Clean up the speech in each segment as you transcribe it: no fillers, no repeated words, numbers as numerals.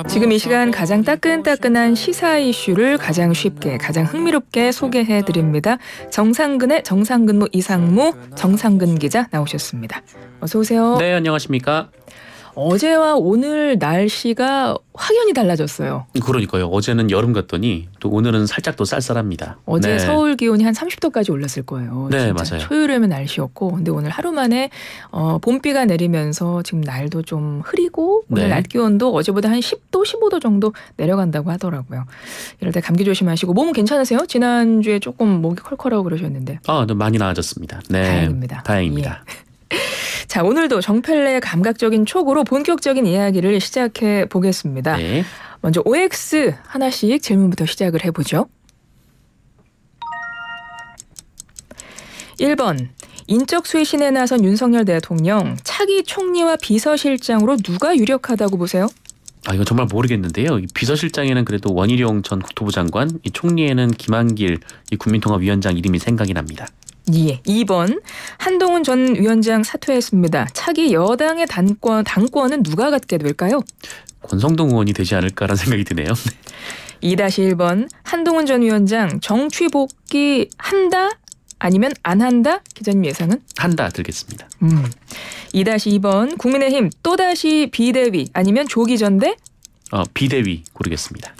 지금 이 시간 가장 따끈따끈한 시사 이슈를 가장 쉽게, 가장 흥미롭게 소개해드립니다. 정상근의 정상근무 이상무 정상근 기자 나오셨습니다. 어서 오세요. 네, 안녕하십니까. 어제와 오늘 날씨가 확연히 달라졌어요. 그러니까요. 어제는 여름 같더니 또 오늘은 살짝 더 쌀쌀합니다. 어제 네. 서울 기온이 한 30도까지 올랐을 거예요. 네, 진짜 맞아요. 초여름의 날씨였고, 근데 오늘 하루 만에 봄비가 내리면서 지금 날도 좀 흐리고 오늘 네. 낮 기온도 어제보다 한 10도, 15도 정도 내려간다고 하더라고요. 이럴 때 감기 조심하시고. 몸은 괜찮으세요? 지난주에 조금 목이 컬컬하고 그러셨는데. 네, 많이 나아졌습니다. 네, 다행입니다. 다행입니다. 예. 자, 오늘도 정펠레의 감각적인 촉으로 본격적인 이야기를 시작해 보겠습니다. 네. 먼저 OX 하나씩 질문부터 시작을 해보죠. 1번. 인적 쇄신에 나선 윤석열 대통령 차기 총리와 비서실장으로 누가 유력하다고 보세요? 이거 정말 모르겠는데요. 이 비서실장에는 그래도 원희룡 전 국토부 장관, 이 총리에는 김한길 이 국민통합위원장 이름이 생각이 납니다. 예. 2번. 한동훈 전 위원장 사퇴했습니다. 차기 여당의 당권은 누가 갖게 될까요? 권성동 의원이 되지 않을까라는 생각이 드네요. 2-1번. 한동훈 전 위원장 정치 복귀 한다? 아니면 안 한다? 기자님 예상은? 한다 들겠습니다. 2-2번. 국민의힘 또다시 비대위 아니면 조기 전대? 비대위 고르겠습니다.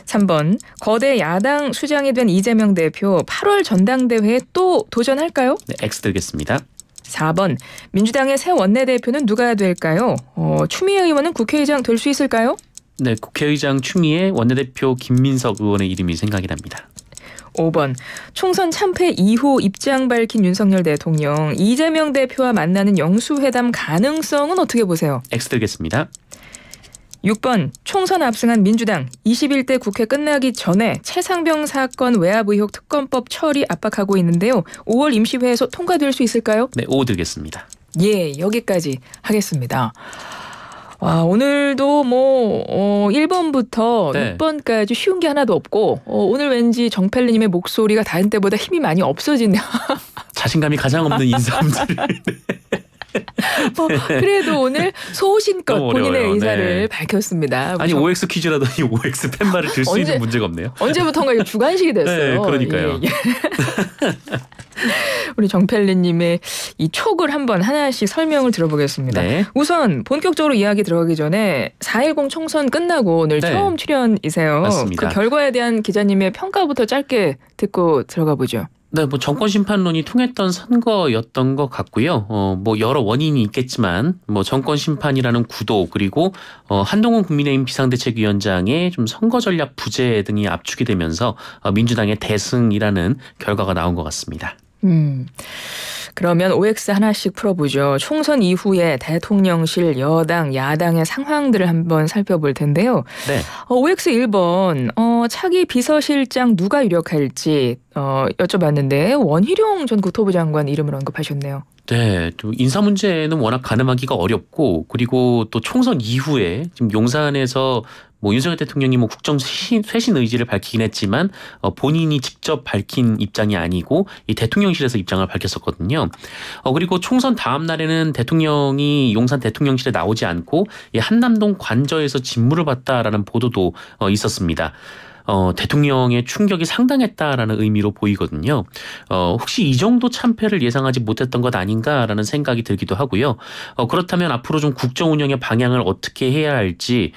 3번. 거대 야당 수장이 된 이재명 대표 8월 전당대회에 또 도전할까요? 네, X 들겠습니다. 4번. 민주당의 새 원내대표는 누가 될까요? 추미애 의원은 국회의장 될 수 있을까요? 네, 국회의장 추미애, 원내대표 김민석 의원의 이름이 생각이 납니다. 5번. 총선 참패 이후 입장 밝힌 윤석열 대통령, 이재명 대표와 만나는 영수회담 가능성은 어떻게 보세요? X 들겠습니다. 6번. 총선 압승한 민주당 21대 국회 끝나기 전에 최상병 사건 외압 의혹 특검법 처리 압박하고 있는데요. 5월 임시회에서 통과될 수 있을까요? 네, O 들겠습니다. 예, 여기까지 하겠습니다. 와, 오늘도 1번부터 네. 6번까지 쉬운 게 하나도 없고 오늘 왠지 정펠리님의 목소리가 다른 때보다 힘이 많이 없어지네요. 자신감이 가장 없는 인사분들. 그래도 오늘 소신껏 본인의 어려워요. 의사를 네. 밝혔습니다. 아니 OX 퀴즈라더니 OX 팻말을 들 수 있는 문제가 없네요. 언제부턴가 이거 주관식이 됐어요. 네, 그러니까요. 예. 우리 정펠리님의 이 촉을 한번 하나씩 설명을 들어보겠습니다. 네. 우선 본격적으로 이야기 들어가기 전에 4.10 총선 끝나고 오늘 네. 처음 출연이세요. 맞습니다. 그 결과에 대한 기자님의 평가부터 짧게 듣고 들어가 보죠. 네, 정권 심판론이 통했던 선거였던 것 같고요. 여러 원인이 있겠지만, 정권 심판이라는 구도, 그리고, 한동훈 국민의힘 비상대책위원장의 좀 선거 전략 부재 등이 압축이 되면서, 민주당의 대승이라는 결과가 나온 것 같습니다. 그러면 OX 하나씩 풀어보죠. 총선 이후에 대통령실, 여당, 야당의 상황들을 한번 살펴볼 텐데요. 네. OX 1번, 차기 비서실장 누가 유력할지 여쭤봤는데 원희룡 전 국토부 장관 이름을 언급하셨네요. 네, 또 인사 문제는 워낙 가늠하기가 어렵고, 그리고 또 총선 이후에 지금 용산에서 윤석열 대통령이 국정 쇄신 의지를 밝히긴 했지만 본인이 직접 밝힌 입장이 아니고 이 대통령실에서 입장을 밝혔었거든요. 그리고 총선 다음 날에는 대통령이 용산 대통령실에 나오지 않고 이 한남동 관저에서 직무를 봤다라는 보도도 있었습니다. 대통령의 충격이 상당했다라는 의미로 보이거든요. 혹시 이 정도 참패를 예상하지 못했던 것 아닌가라는 생각이 들기도 하고요. 그렇다면 앞으로 좀 국정 운영의 방향을 어떻게 해야 할지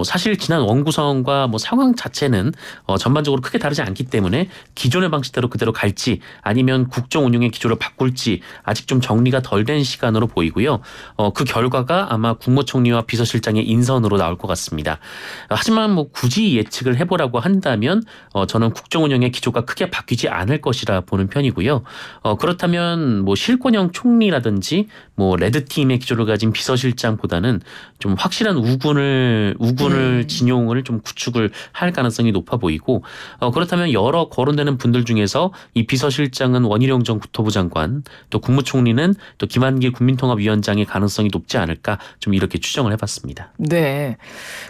사실 지난 원구성과 상황 자체는 전반적으로 크게 다르지 않기 때문에 기존의 방식대로 그대로 갈지 아니면 국정 운영의 기조를 바꿀지 아직 좀 정리가 덜 된 시간으로 보이고요. 그 결과가 아마 국무총리와 비서실장의 인선으로 나올 것 같습니다. 하지만 굳이 예측을 해보라고 한다면 저는 국정 운영의 기조가 크게 바뀌지 않을 것이라 보는 편이고요. 그렇다면 실권형 총리라든지 레드팀의 기조를 가진 비서실장보다는 좀 확실한 우군을 진용을 좀 구축을 할 가능성이 높아 보이고 그렇다면 여러 거론되는 분들 중에서 이 비서실장은 원희룡 전 국토부 장관 또 국무총리는 또 김한길 국민통합위원장의 가능성이 높지 않을까 좀 이렇게 추정을 해봤습니다. 네.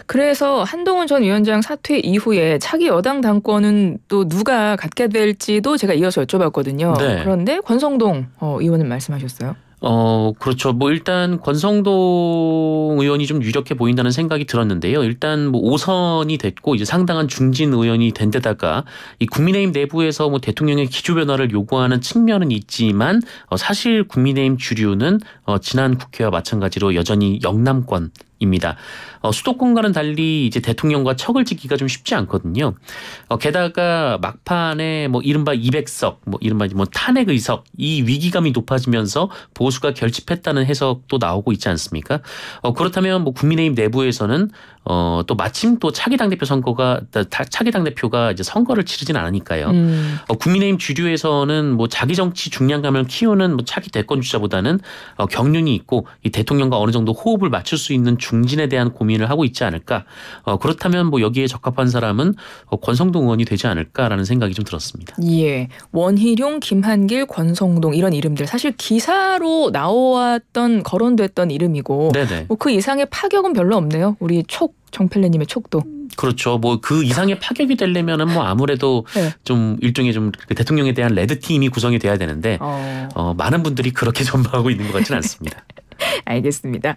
그래서 한동훈 전 위원장 사퇴 이후에 차기 여당 당권은 또 누가 갖게 될지도 제가 이어서 여쭤봤거든요. 네. 그런데 권성동 의원은 말씀하셨어요. 그렇죠. 뭐 일단 권성동 의원이 좀 유력해 보인다는 생각이 들었는데요. 일단 뭐 5선이 됐고 이제 상당한 중진 의원이 된 데다가 이 국민의힘 내부에서 뭐 대통령의 기조 변화를 요구하는 측면은 있지만 사실 국민의힘 주류는 지난 국회와 마찬가지로 여전히 영남권입니다. 수도권과는 달리 이제 대통령과 척을 짓기가 좀 쉽지 않거든요. 게다가 막판에 뭐 이른바 200석, 뭐 이른바 뭐 탄핵 의석 이 위기감이 높아지면서 보수가 결집했다는 해석도 나오고 있지 않습니까? 그렇다면 뭐 국민의힘 내부에서는 또 마침 또 차기 당대표가 이제 선거를 치르진 않으니까요. 국민의힘 주류에서는 뭐 자기 정치 중량감을 키우는 뭐 차기 대권 주자보다는 경륜이 있고 이 대통령과 어느 정도 호흡을 맞출 수 있는 중진에 대한 고민을 하고 있지 않을까. 그렇다면 뭐 여기에 적합한 사람은 권성동 의원이 되지 않을까라는 생각이 좀 들었습니다. 예, 원희룡, 김한길, 권성동 이런 이름들 사실 기사로 나왔던 거론됐던 이름이고 네네. 뭐 그 이상의 파격은 별로 없네요. 우리 정펠레님의 촉도. 그렇죠. 뭐 그 이상의 파격이 되려면은 뭐 아무래도 네. 좀 일종의 좀 대통령에 대한 레드 팀이 구성이 돼야 되는데 많은 분들이 그렇게 전망하고 있는 것 같지는 않습니다. 알겠습니다.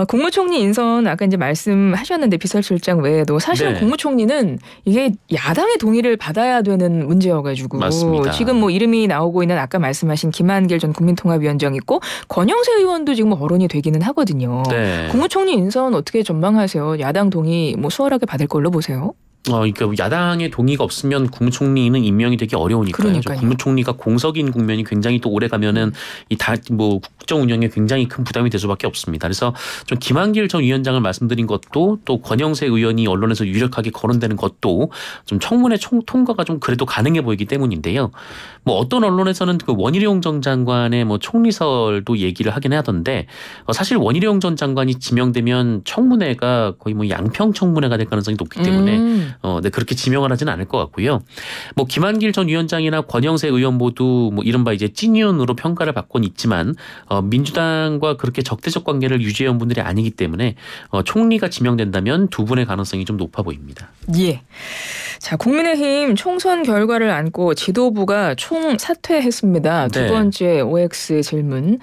국무총리 인선 아까 이제 말씀하셨는데 비서실장 외에도 사실은 네. 국무총리는 이게 야당의 동의를 받아야 되는 문제여가지고 맞습니다. 지금 뭐 이름이 나오고 있는 아까 말씀하신 김한길 전 국민통합위원장 있고 권영세 의원도 지금 거론이 되기는 하거든요. 네. 국무총리 인선 어떻게 전망하세요? 야당 동의 뭐 수월하게 받을 걸로 보세요? 그러니까 야당의 동의가 없으면 국무총리는 임명이 되기 어려우니까요. 그러니까요. 국무총리가 공석인 국면이 굉장히 또 오래 가면은 뭐 국정 운영에 굉장히 큰 부담이 될 수밖에 없습니다. 그래서 좀 김한길 전 위원장을 말씀드린 것도 또 권영세 의원이 언론에서 유력하게 거론되는 것도 좀 청문회 통과가 좀 그래도 가능해 보이기 때문인데요. 뭐 어떤 언론에서는 그 원희룡 전 장관의 뭐 총리설도 얘기를 하긴 하던데 사실 원희룡 전 장관이 지명되면 청문회가 거의 뭐 양평 청문회가 될 가능성이 높기 때문에 네, 그렇게 지명을 하지는 않을 것 같고요. 뭐 김한길 전 위원장이나 권영세 의원 모두 뭐 이른바 이제 찐윤으로 평가를 받고는 있지만 민주당과 그렇게 적대적 관계를 유지해온 분들이 아니기 때문에 총리가 지명된다면 두 분의 가능성이 좀 높아 보입니다. 예. 자, 국민의힘 총선 결과를 안고 지도부가 총사퇴했습니다. 두 네. 번째 OX 질문.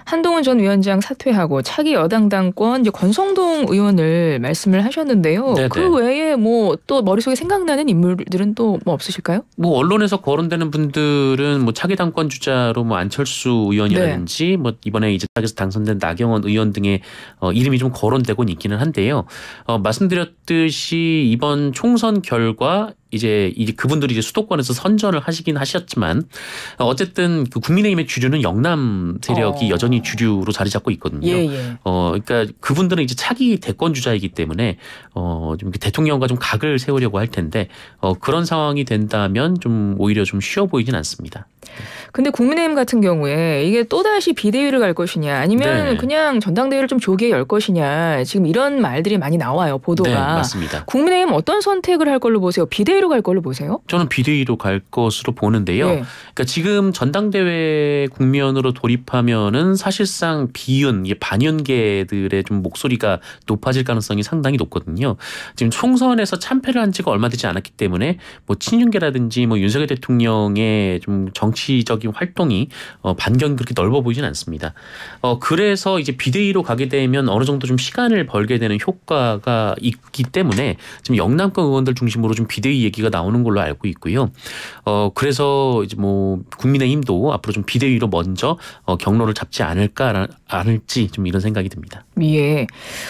한동훈 전 위원장 사퇴하고 차기 여당 당권 이제 권성동 의원을 말씀을 하셨는데요. 네네. 그 외에 뭐 또 머릿속에 생각나는 인물들은 또 뭐 없으실까요? 뭐 언론에서 거론되는 분들은 뭐 차기 당권 주자로 뭐 안철수 의원이라든지 뭐 이번에 이제 차기에서 당선된 나경원 의원 등의 이름이 좀 거론되고는 있기는 한데요. 말씀드렸듯이 이번 총선 결과 이제 그분들이 이제 수도권에서 선전을 하시긴 하셨지만 어쨌든 그 국민의힘의 주류는 영남 세력이 여전히 주류로 자리 잡고 있거든요. 예. 그러니까 그분들은 이제 차기 대권 주자이기 때문에 좀 대통령과 좀 각을 세우려고 할 텐데 그런 상황이 된다면 좀 오히려 좀 쉬워 보이진 않습니다. 근데 국민의힘 같은 경우에 이게 또다시 비대위를 갈 것이냐 아니면 네. 그냥 전당대회를 좀 조기에 열 것이냐 지금 이런 말들이 많이 나와요. 보도가. 네, 맞습니다. 국민의힘 어떤 선택을 할 걸로 보세요? 비대위로 갈 걸로 보세요? 저는 비대위로 갈 것으로 보는데요. 예. 그러니까 지금 전당대회 국면으로 돌입하면은 사실상 비윤, 반윤계들의 좀 목소리가 높아질 가능성이 상당히 높거든요. 지금 총선에서 참패를 한 지가 얼마 되지 않았기 때문에 뭐 친윤계라든지 뭐 윤석열 대통령의 좀 정치적인 활동이 반경이 그렇게 넓어 보이진 않습니다. 그래서 이제 비대위로 가게 되면 어느 정도 좀 시간을 벌게 되는 효과가 있기 때문에 지금 영남권 의원들 중심으로 좀 비대위 얘기가 나오는 걸로 알고 있고요. 그래서 이제 뭐 국민의힘도 앞으로 좀 비대위로 먼저 경로를 잡지 않을지 좀 이런 생각이 듭니다. 예.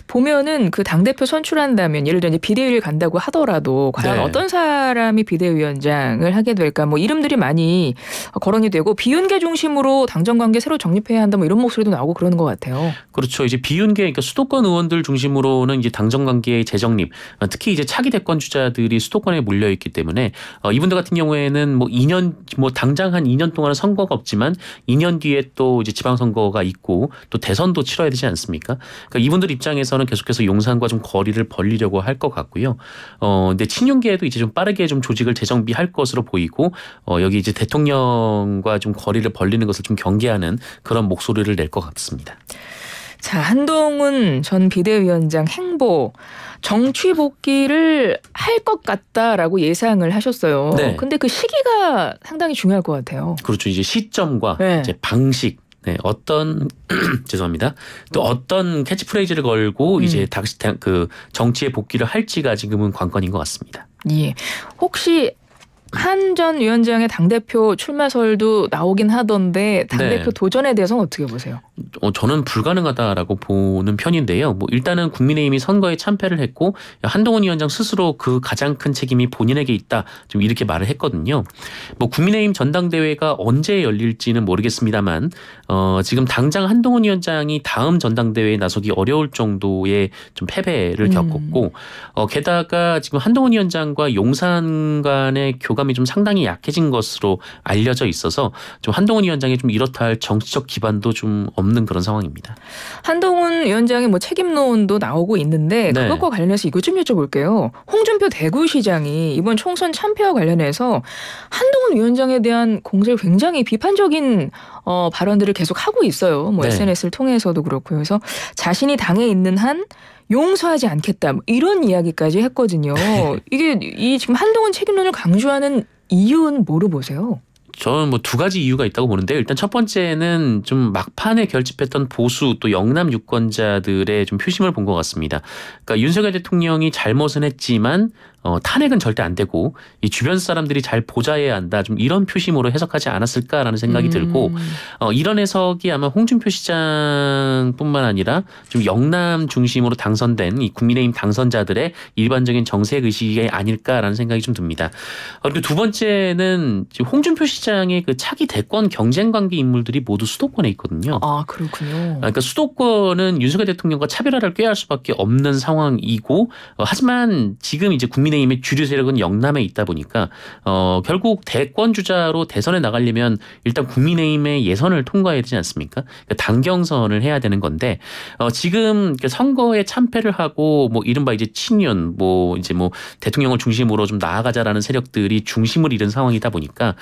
보면은 그 당대표 선출한다면 예를 들어 이제 비대위를 간다고 하더라도 과연 네. 어떤 사람이 비대위원장을 하게 될까 뭐 이름들이 많이 거론이 되고 비윤계 중심으로 당정 관계 새로 정립해야 한다 뭐 이런 목소리도 나오고 그러는 것 같아요. 그렇죠. 이제 비윤계 그러니까 수도권 의원들 중심으로는 이제 당정 관계의 재정립, 특히 이제 차기 대권 주자들이 수도권에 몰려 있기 때문에 이분들 같은 경우에는 뭐 2년 뭐 당장 한 2년 동안은 선거가 없지만 2년 뒤에 또 이제 지방선거가 있고 또 대선도 치러야 되지 않습니까? 그러니까 이분들 입장에서는 계속해서 용산과 좀 거리를 벌리려고 할 것 같고요. 근데 친윤계에도 이제 좀 빠르게 좀 조직을 재정비할 것으로 보이고 여기 이제 대통령과 좀 거리를 벌리는 것을 좀 경계하는 그런 목소리를 낼 것 같습니다. 자, 한동훈 전 비대위원장 행보 정치 복귀를 할 것 같다라고 예상을 하셨어요. 네. 근데 그 시기가 상당히 중요할 것 같아요. 그렇죠. 이제 시점과 네. 이제 방식 네, 어떤 죄송합니다. 또 어떤 캐치프레이즈를 걸고 이제 다시 그 정치에 복귀를 할지가 지금은 관건인 것 같습니다. 예. 혹시 한 전 위원장의 당대표 출마설도 나오긴 하던데 당대표 네. 도전에 대해서는 어떻게 보세요? 저는 불가능하다라고 보는 편인데요. 뭐 일단은 국민의힘이 선거에 참패를 했고 한동훈 위원장 스스로 그 가장 큰 책임이 본인에게 있다. 좀 이렇게 말을 했거든요. 뭐 국민의힘 전당대회가 언제 열릴지는 모르겠습니다만 지금 당장 한동훈 위원장이 다음 전당대회에 나서기 어려울 정도의 좀 패배를 겪었고 게다가 지금 한동훈 위원장과 용산 간의 교감이 좀 상당히 약해진 것으로 알려져 있어서 좀 한동훈 위원장이 좀 이렇다 할 정치적 기반도 좀 없는 그런 상황입니다. 한동훈 위원장의 뭐 책임론도 나오고 있는데 네. 그것과 관련해서 이것 좀 여쭤볼게요. 홍준표 대구시장이 이번 총선 참패와 관련해서 한동훈 위원장에 대한 공세를 굉장히 비판적인 발언들을 계속 하고 있어요. 뭐 네. SNS를 통해서도 그렇고요. 그래서 자신이 당에 있는 한 용서하지 않겠다 뭐 이런 이야기까지 했거든요. 이게 이 지금 한동훈 책임론을 강조하는 이유는 뭐로 보세요? 저는 뭐 두 가지 이유가 있다고 보는데요. 일단 첫 번째는 좀 막판에 결집했던 보수 또 영남 유권자들의 좀 표심을 본 것 같습니다. 그러니까 윤석열 대통령이 잘못은 했지만 탄핵은 절대 안 되고 이 주변 사람들이 잘 보좌해야 한다. 좀 이런 표심으로 해석하지 않았을까라는 생각이 들고 이런 해석이 아마 홍준표 시장뿐만 아니라 좀 영남 중심으로 당선된 이 국민의힘 당선자들의 일반적인 정책 의식이 아닐까라는 생각이 좀 듭니다. 그리고 두 번째는 지금 홍준표 시장의 그 차기 대권 경쟁 관계 인물들이 모두 수도권에 있거든요. 아 그렇군요. 그러니까 수도권은 윤석열 대통령과 차별화를 꾀할 수밖에 없는 상황이고 하지만 지금 이제 국민의힘의 주류 세력은 영남에 있다 보니까 결국 대권 주자로 대선에 나가려면 일단 국민의힘의 예선을 통과해야 되지 않습니까? 그러니까 당경선을 해야 되는 건데 지금 선거에 참패를 하고 뭐 이른바 이제 친윤 뭐 이제 뭐 대통령을 중심으로 좀 나아가자라는 세력들이 중심을 잃은 상황이다 보니까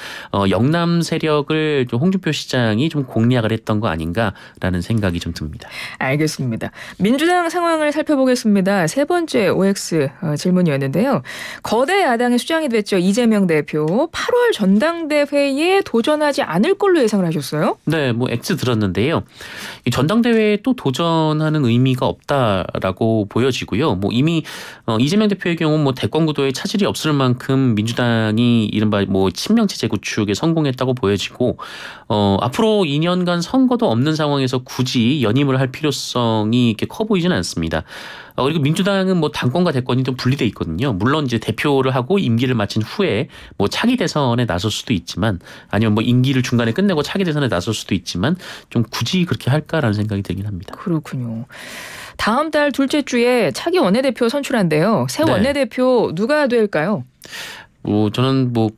영남 세력을 좀 홍준표 시장이 좀 공략을 했던 거 아닌가라는 생각이 좀 듭니다. 알겠습니다. 민주당 상황을 살펴보겠습니다. 세 번째 OX 질문이었는데요. 거대 야당의 수장이 됐죠. 이재명 대표. 8월 전당대회에 도전하지 않을 걸로 예상을 하셨어요? 네, 뭐 X 들었는데요. 이 전당대회에 또 도전하는 의미가 없다라고 보여지고요. 뭐 이미 이재명 대표의 경우 뭐 대권 구도에 차질이 없을 만큼 민주당이 이른바 뭐 친명 체제 구축에 성공했다고 보여지고 앞으로 2년간 선거도 없는 상황에서 굳이 연임을 할 필요성이 이렇게 커 보이지는 않습니다. 그리고 민주당은 뭐 당권과 대권이 좀 분리돼 있거든요. 물론 이제 대표를 하고 임기를 마친 후에 뭐 차기 대선에 나설 수도 있지만 아니면 뭐 임기를 중간에 끝내고 차기 대선에 나설 수도 있지만 좀 굳이 그렇게 할까라는 생각이 들긴 합니다. 그렇군요. 다음 달 둘째 주에 차기 원내대표 선출한대요. 새 네. 원내대표 누가 될까요? 저는 뭐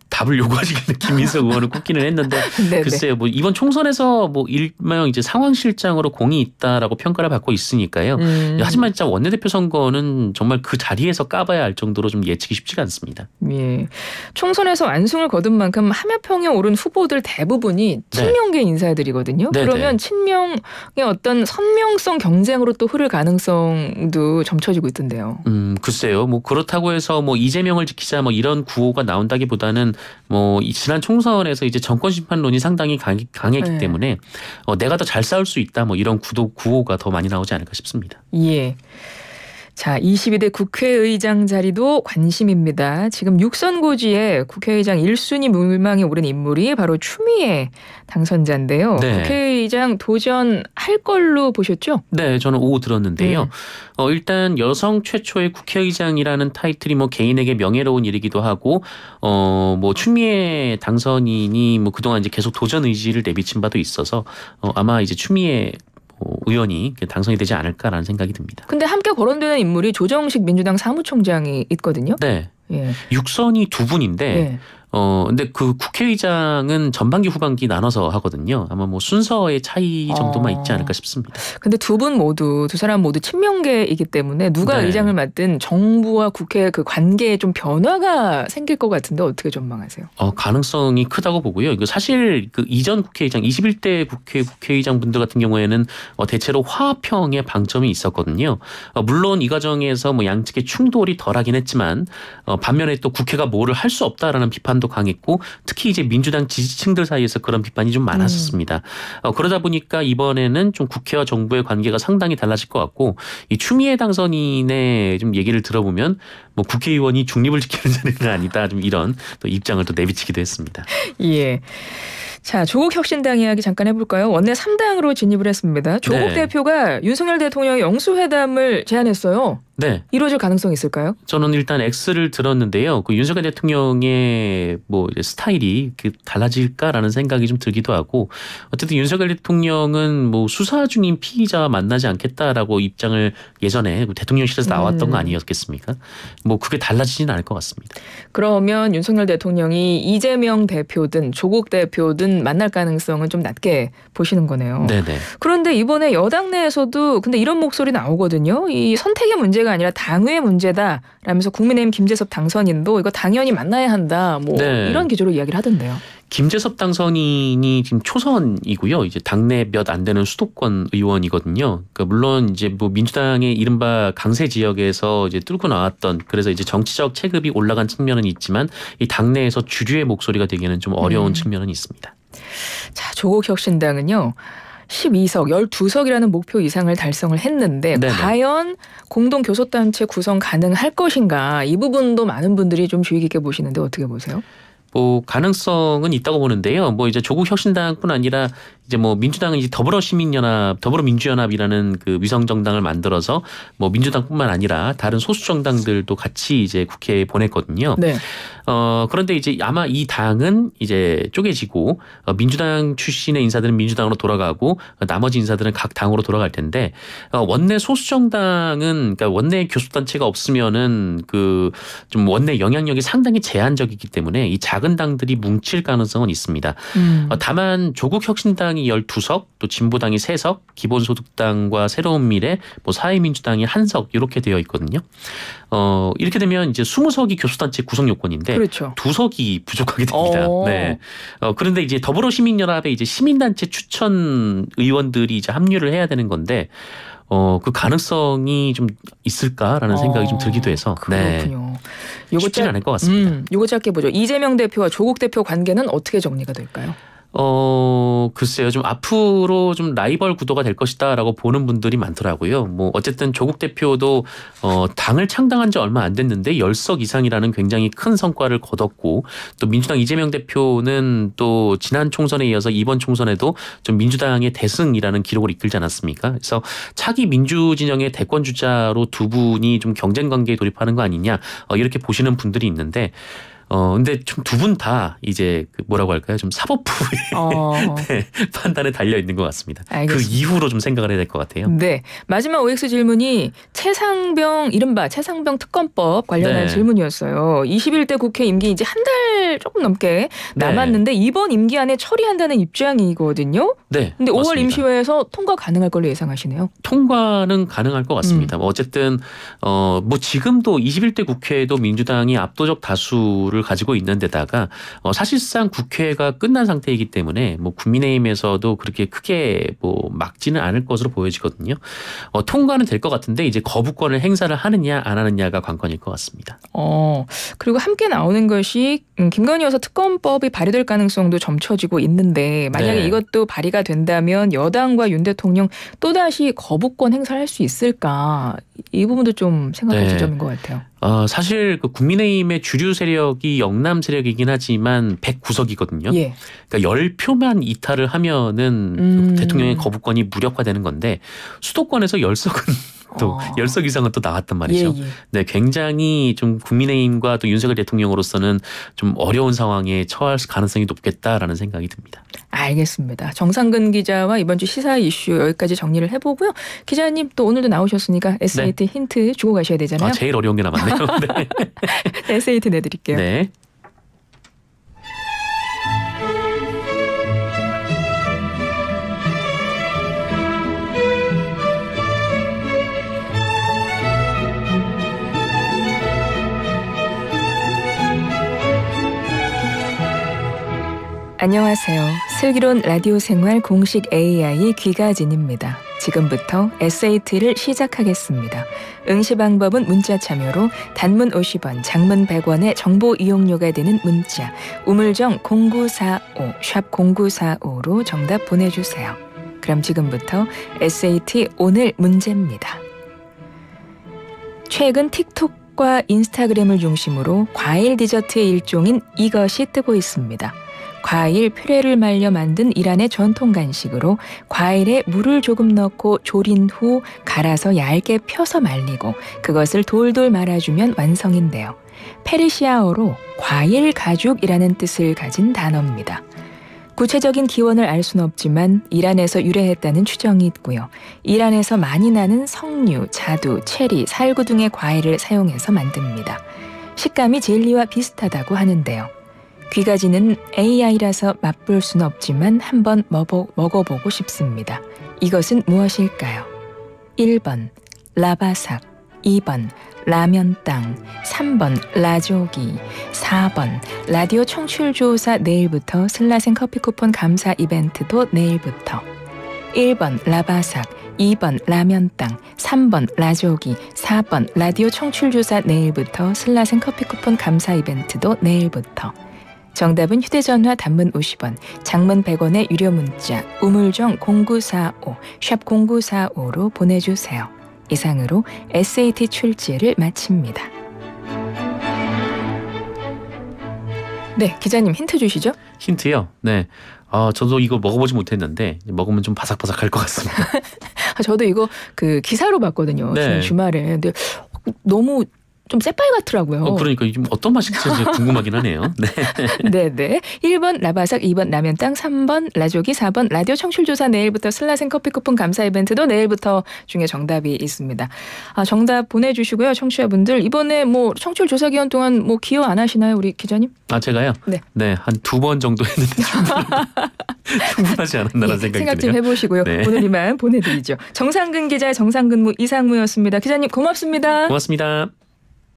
답을 요구하시는 김민석 의원을 꼽기는 했는데 네네. 글쎄요. 뭐 이번 총선에서 뭐 일명 이제 상황실장으로 공이 있다라고 평가를 받고 있으니까요. 하지만 진짜 원내대표 선거는 정말 그 자리에서 까봐야 할 정도로 좀 예측이 쉽지가 않습니다. 예. 총선에서 완승을 거둔 만큼 하마평에 오른 후보들 대부분이 친명계 인사들이거든요. 네네. 그러면 친명의 어떤 선명성 경쟁으로 또 흐를 가능성도 점쳐지고 있던데요. 글쎄요. 뭐 그렇다고 해서 뭐 이재명을 지키자 뭐 이런 구호가 나온다기보다는 뭐 이 지난 총선에서 이제 정권 심판론이 상당히 강했기 네. 때문에 내가 더 잘 싸울 수 있다 뭐 이런 구호가 더 많이 나오지 않을까 싶습니다. 예. 자, 22대 국회의장 자리도 관심입니다. 지금 육선고지에 국회의장 1순위 물망에 오른 인물이 바로 추미애 당선자인데요. 네. 국회의장 도전할 걸로 보셨죠? 네, 저는 오후 들었는데요. 일단 여성 최초의 국회의장이라는 타이틀이 뭐 개인에게 명예로운 일이기도 하고, 뭐 추미애 당선인이 뭐 그동안 이제 계속 도전 의지를 내비친 바도 있어서 아마 이제 추미애 의원이 당선이 되지 않을까라는 생각이 듭니다. 근데 함께 거론되는 인물이 조정식 민주당 사무총장이 있거든요. 네. 예. 육선이 두 분인데 예. 근데 그 국회의장은 전반기 후반기 나눠서 하거든요. 아마 뭐 순서의 차이 정도만 있지 않을까 싶습니다. 근데 두 사람 모두 친명계이기 때문에 누가 네. 의장을 맡든 정부와 국회 그 관계에 좀 변화가 생길 것 같은데 어떻게 전망하세요? 가능성이 크다고 보고요. 이거 사실 그 이전 국회의장 21대 국회의장 분들 같은 경우에는 대체로 화합형의 방점이 있었거든요. 물론 이 과정에서 뭐 양측의 충돌이 덜하긴 했지만 반면에 또 국회가 뭐를 할 수 없다라는 비판 비판도 강했고 특히 이제 민주당 지지층들 사이에서 그런 비판이 좀 많았었습니다. 그러다 보니까 이번에는 좀 국회와 정부의 관계가 상당히 달라질 것 같고 이 추미애 당선인의 좀 얘기를 들어보면 뭐 국회의원이 중립을 지키는 자리는 아니다 좀 이런 또 입장을 또 내비치기도 했습니다. 예. 자, 조국 혁신당 이야기 잠깐 해볼까요? 원내 3당으로 진입을 했습니다. 조국 네. 대표가 윤석열 대통령의 영수회담을 제안했어요. 네. 이루어질 가능성이 있을까요? 저는 일단 X를 들었는데요. 그 윤석열 대통령의 뭐 스타일이 달라질까라는 생각이 좀 들기도 하고 어쨌든 윤석열 대통령은 뭐 수사 중인 피의자와 만나지 않겠다라고 입장을 예전에 대통령실에서 나왔던 거 아니었겠습니까? 뭐 그게 달라지지는 않을 것 같습니다. 그러면 윤석열 대통령이 이재명 대표든 조국 대표든 만날 가능성은 좀 낮게 보시는 거네요. 네네. 그런데 이번에 여당 내에서도 근데 이런 목소리 나오거든요. 이 선택의 문제가 아니라 당의 문제다라면서 국민의힘 김재섭 당선인도 이거 당연히 만나야 한다. 뭐 네. 이런 기조로 이야기를 하던데요. 김재섭 당선인이 지금 초선이고요. 이제 당내 몇 안 되는 수도권 의원이거든요. 그러니까 물론 이제 뭐 민주당의 이른바 강세 지역에서 이제 뚫고 나왔던 그래서 이제 정치적 체급이 올라간 측면은 있지만 이 당내에서 주류의 목소리가 되기에는 좀 어려운 측면은 있습니다. 자, 조국 혁신당은요. 12석, 12석이라는 목표 이상을 달성을 했는데 네네. 과연 공동교섭단체 구성 가능할 것인가 이 부분도 많은 분들이 좀 주의 깊게 보시는데 어떻게 보세요? 뭐 가능성은 있다고 보는데요. 뭐 이제 조국 혁신당뿐 아니라 이제 뭐 민주당은 이제 더불어시민연합, 더불어민주연합이라는 그 위성 정당을 만들어서 뭐 민주당뿐만 아니라 다른 소수 정당들도 같이 이제 국회에 보냈거든요. 네. 그런데 이제 아마 이 당은 이제 쪼개지고 민주당 출신의 인사들은 민주당으로 돌아가고 나머지 인사들은 각 당으로 돌아갈 텐데 원내 소수 정당은 그러니까 원내 교섭단체가 없으면은 그 좀 원내 영향력이 상당히 제한적이기 때문에 이 작은 당들이 뭉칠 가능성은 있습니다. 다만 조국 혁신당이 12석, 또 진보당이 3석, 기본소득당과 새로운 미래, 뭐 사회민주당이 1석 이렇게 되어 있거든요. 이렇게 되면 이제 20석이 교섭단체 구성 요건인데 그렇죠. 2석이 부족하게 됩니다. 네. 그런데 이제 더불어시민연합에 이제 시민단체 추천 의원들이 이제 합류를 해야 되는 건데 그 가능성이 좀 있을까라는 생각이 좀 들기도 해서 그렇군요. 네. 쉽지는 않을 것 같습니다. 요거 짧게 보죠. 이재명 대표와 조국 대표 관계는 어떻게 정리가 될까요? 글쎄요. 좀 앞으로 좀 라이벌 구도가 될 것이다라고 보는 분들이 많더라고요. 뭐 어쨌든 조국 대표도 당을 창당한 지 얼마 안 됐는데 10석 이상이라는 굉장히 큰 성과를 거뒀고 또 민주당 이재명 대표는 또 지난 총선에 이어서 이번 총선에도 좀 민주당의 대승이라는 기록을 이끌지 않았습니까? 그래서 차기 민주진영의 대권 주자로 두 분이 좀 경쟁 관계에 돌입하는 거 아니냐 이렇게 보시는 분들이 있는데 근데 좀 두 분 다 이제 그 뭐라고 할까요? 좀 사법부의 네, 판단에 달려 있는 것 같습니다. 알겠습니다. 그 이후로 좀 생각을 해야 될 것 같아요. 네. 마지막 OX 질문이 이른바 최상병 특검법 관련한 네. 질문이었어요. 21대 국회 임기 이제 한 달 조금 넘게 남았는데 이번 임기 안에 처리한다는 입장이거든요. 네. 근데 5월 맞습니다. 임시회에서 통과 가능할 걸로 예상하시네요. 통과는 가능할 것 같습니다. 어쨌든 뭐 지금도 21대 국회에도 민주당이 압도적 다수를 가지고 있는 데다가 사실상 국회가 끝난 상태이기 때문에 뭐 국민의힘에서도 그렇게 크게 뭐 막지는 않을 것으로 보여지거든요. 통과는 될 것 같은데 이제 거부권을 행사를 하느냐 안 하느냐가 관건일 것 같습니다. 그리고 함께 나오는 것이 김건희 여사 특검법이 발의될 가능성도 점쳐지고 있는데 만약에 네. 이것도 발의가 된다면 여당과 윤 대통령 또다시 거부권 행사를 할 수 있을까? 이 부분도 좀 생각할 네. 지점인 것 같아요. 사실 그 국민의힘의 주류 세력이 영남 세력이긴 하지만 109석이거든요. 예. 그러니까 10표만 이탈을 하면은 대통령의 거부권이 무력화되는 건데 수도권에서 10석은 또 10석 이상은 또 나왔단 말이죠. 예. 네, 굉장히 좀 국민의힘과 또 윤석열 대통령으로서는 좀 어려운 상황에 처할 가능성이 높겠다라는 생각이 듭니다. 알겠습니다. 정상근 기자와 이번 주 시사 이슈 여기까지 정리를 해보고요. 기자님 또 오늘도 나오셨으니까 SAT 힌트 주고 가셔야 되잖아요. 제일 어려운 게 남았네요. 네. SAT 내드릴게요. 네. 안녕하세요. 슬기로운 라디오 생활 공식 AI 귀가진입니다. 지금부터 SAT를 시작하겠습니다. 응시 방법은 문자 참여로 단문 50원, 장문 100원의 정보 이용료가 되는 문자 우물정 0945, 샵 0945로 정답 보내주세요. 그럼 지금부터 SAT 오늘 문제입니다. 최근 틱톡과 인스타그램을 중심으로 과일 디저트의 일종인 이것이 뜨고 있습니다. 과일 퓨레를 말려 만든 이란의 전통 간식으로 과일에 물을 조금 넣고 졸인 후 갈아서 얇게 펴서 말리고 그것을 돌돌 말아주면 완성인데요. 페르시아어로 과일 가죽이라는 뜻을 가진 단어입니다. 구체적인 기원을 알 수는 없지만 이란에서 유래했다는 추정이 있고요. 이란에서 많이 나는 석류, 자두, 체리, 살구 등의 과일을 사용해서 만듭니다. 식감이 젤리와 비슷하다고 하는데요. 귀가지는 AI라서 맛볼 수는 없지만 한번 먹어보고 싶습니다. 이것은 무엇일까요? 1번 라바삭, 2번 라면땅, 3번 라조기, 4번 라디오 청취율조사 내일부터 슬라생 커피 쿠폰 감사 이벤트도 내일부터 1번 라바삭, 2번 라면땅, 3번 라조기, 4번 라디오 청취율조사 내일부터 슬라생 커피 쿠폰 감사 이벤트도 내일부터 정답은 휴대전화 단문 50원, 장문 100원의 유료 문자 우물정 0945, 샵 0945로 보내주세요. 이상으로 SAT 출제를 마칩니다. 네, 기자님 힌트 주시죠? 힌트요? 네. 저도 이거 먹어보지 못했는데 먹으면 좀 바삭바삭할 것 같습니다. 저도 이거 그 기사로 봤거든요. 네. 주말에. 근데 너무 좀 새빨 같더라고요. 그러니까 좀 어떤 맛일지 궁금하긴 하네요. 네. 네네. 1번 라바삭, 2번 라면땅, 3번 라조기, 4번 라디오 청취율조사 내일부터 슬라생 커피 쿠폰 감사 이벤트도 내일부터 중에 정답이 있습니다. 정답 보내주시고요. 청취자분들 이번에 뭐 청취율조사 기간 동안 뭐 기여 안 하시나요? 우리 기자님? 제가요? 네. 네. 한 2번 정도 했는데 충분하지 않았나라는 생각이 생각 좀 드네요. 해보시고요. 네. 오늘 이만 보내드리죠. 정상근 기자, 정상근무 이상무였습니다. 기자님 고맙습니다. 고맙습니다.